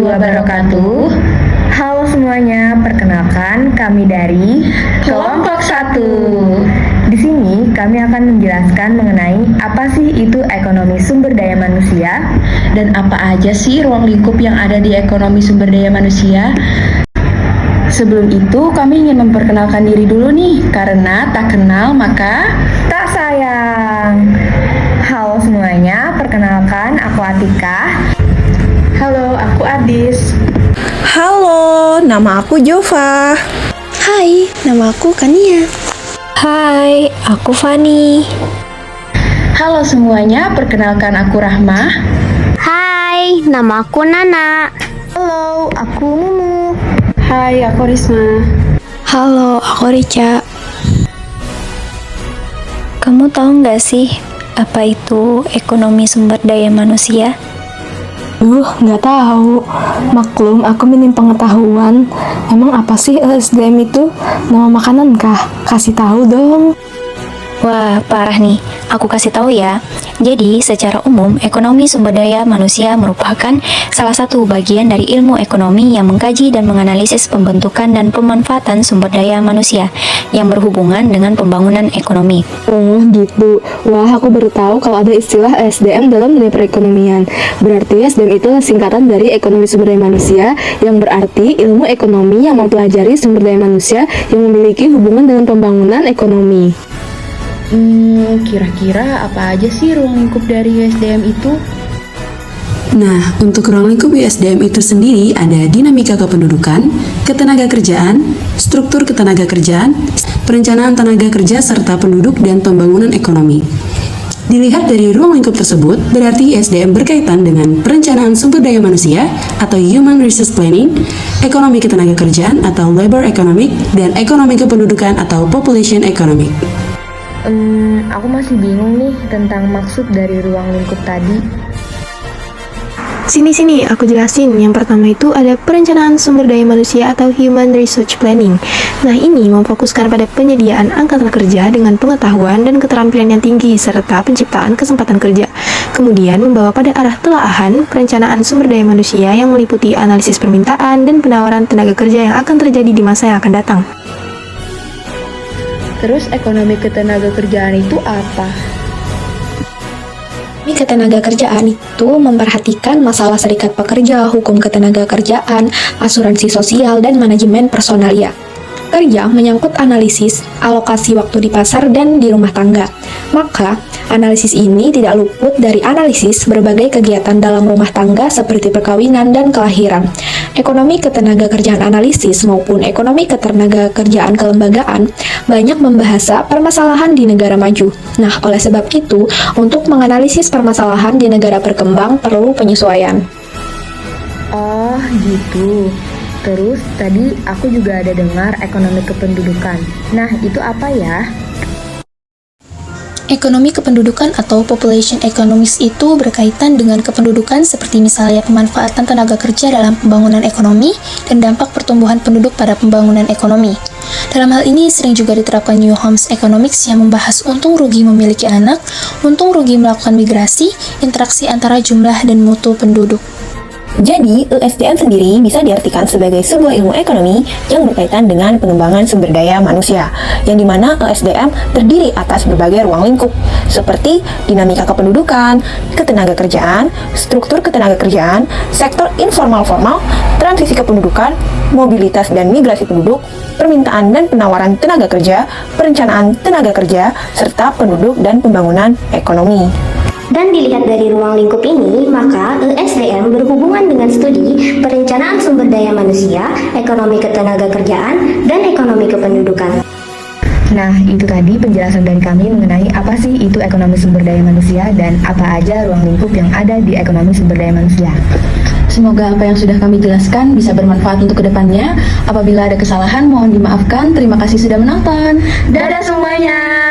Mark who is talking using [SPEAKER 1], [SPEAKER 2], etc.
[SPEAKER 1] wabarakatuh.
[SPEAKER 2] Halo semuanya, perkenalkan kami dari
[SPEAKER 1] Kelompok 1.
[SPEAKER 2] Di sini kami akan menjelaskan mengenai apa sih itu ekonomi sumber daya manusia.
[SPEAKER 1] Dan apa aja sih ruang lingkup yang ada di ekonomi sumber daya manusia? Sebelum itu kami ingin memperkenalkan diri dulu nih, karena tak kenal maka
[SPEAKER 2] Tak sayang. Halo semuanya, perkenalkan aku Atika.
[SPEAKER 1] halo, aku Adis.
[SPEAKER 3] Halo, nama aku Jova.
[SPEAKER 4] Hai, nama aku Kania.
[SPEAKER 5] Hai, aku Fani.
[SPEAKER 1] Halo semuanya, perkenalkan aku Rahma.
[SPEAKER 5] Hai, nama aku Nana.
[SPEAKER 2] Halo, aku Mumu.
[SPEAKER 6] Hai, aku Risma.
[SPEAKER 4] Halo, aku Rica.
[SPEAKER 5] Kamu tahu nggak sih apa itu ekonomi sumber daya manusia?
[SPEAKER 6] Nggak tahu. Maklum, aku minim pengetahuan. Emang apa sih ESDM itu? Nama makanan kah? Kasih tahu dong.
[SPEAKER 5] Wah, parah nih. Aku kasih tahu ya. Jadi, secara umum, ekonomi sumber daya manusia merupakan salah satu bagian dari ilmu ekonomi yang mengkaji dan menganalisis pembentukan dan pemanfaatan sumber daya manusia yang berhubungan dengan pembangunan ekonomi.
[SPEAKER 6] Oh, gitu. Wah, aku baru tahu kalau ada istilah ESDM dalam dunia perekonomian. Berarti ESDM itu singkatan dari ekonomi sumber daya manusia, yang berarti ilmu ekonomi yang mempelajari sumber daya manusia yang memiliki hubungan dengan pembangunan ekonomi.
[SPEAKER 1] Kira-kira apa aja sih ruang lingkup dari USDM itu?
[SPEAKER 7] Nah, untuk ruang lingkup USDM itu sendiri ada dinamika kependudukan, ketenagakerjaan, struktur ketenagakerjaan, perencanaan tenaga kerja serta penduduk dan pembangunan ekonomi. Dilihat dari ruang lingkup tersebut, berarti USDM berkaitan dengan perencanaan sumber daya manusia atau Human Resource Planning, ekonomi ketenagakerjaan atau Labor Economic, dan ekonomi kependudukan atau Population Economic.
[SPEAKER 2] Aku masih bingung nih tentang maksud dari ruang lingkup tadi.
[SPEAKER 4] Sini, aku jelasin. Yang pertama itu ada perencanaan sumber daya manusia atau Human Resource Planning. Nah, ini memfokuskan pada penyediaan angkatan kerja dengan pengetahuan dan keterampilan yang tinggi serta penciptaan kesempatan kerja. Kemudian membawa pada arah telaahan perencanaan sumber daya manusia yang meliputi analisis permintaan dan penawaran tenaga kerja yang akan terjadi di masa yang akan datang.
[SPEAKER 1] Terus ekonomi ketenagakerjaan itu apa?
[SPEAKER 4] Ekonomi ketenagakerjaan itu memperhatikan masalah serikat pekerja, hukum ketenagakerjaan, asuransi sosial, dan manajemen personalia. Kerja menyangkut analisis, alokasi waktu di pasar dan di rumah tangga. Maka, analisis ini tidak luput dari analisis berbagai kegiatan dalam rumah tangga seperti perkawinan dan kelahiran. Ekonomi ketenagakerjaan analisis maupun ekonomi ketenagakerjaan kelembagaan banyak membahas permasalahan di negara maju. Nah, oleh sebab itu, untuk menganalisis permasalahan di negara berkembang perlu penyesuaian.
[SPEAKER 2] Oh, gitu. Terus tadi aku juga ada dengar ekonomi kependudukan. Nah, itu apa ya?
[SPEAKER 8] Ekonomi kependudukan atau population economics itu berkaitan dengan kependudukan seperti misalnya pemanfaatan tenaga kerja dalam pembangunan ekonomi dan dampak pertumbuhan penduduk pada pembangunan ekonomi. Dalam hal ini sering juga diterapkan New Homes Economics yang membahas untung rugi memiliki anak, untung rugi melakukan migrasi, interaksi antara jumlah dan mutu penduduk.
[SPEAKER 3] Jadi, ESDM sendiri bisa diartikan sebagai sebuah ilmu ekonomi yang berkaitan dengan pengembangan sumber daya manusia, yang dimana ESDM terdiri atas berbagai ruang lingkup, seperti dinamika kependudukan, ketenagakerjaan, struktur ketenagakerjaan, sektor informal-formal, transisi kependudukan, mobilitas dan migrasi penduduk, permintaan dan penawaran tenaga kerja, perencanaan tenaga kerja, serta penduduk dan pembangunan ekonomi.
[SPEAKER 9] Dan dilihat dari ruang lingkup ini, maka ESDM berhubungan dengan studi perencanaan sumber daya manusia, ekonomi ketenagakerjaan, dan ekonomi kependudukan.
[SPEAKER 2] Nah, itu tadi penjelasan dari kami mengenai apa sih itu ekonomi sumber daya manusia dan apa aja ruang lingkup yang ada di ekonomi sumber daya manusia.
[SPEAKER 1] Semoga apa yang sudah kami jelaskan bisa bermanfaat untuk kedepannya. Apabila ada kesalahan, mohon dimaafkan. Terima kasih sudah menonton.
[SPEAKER 2] Dadah semuanya!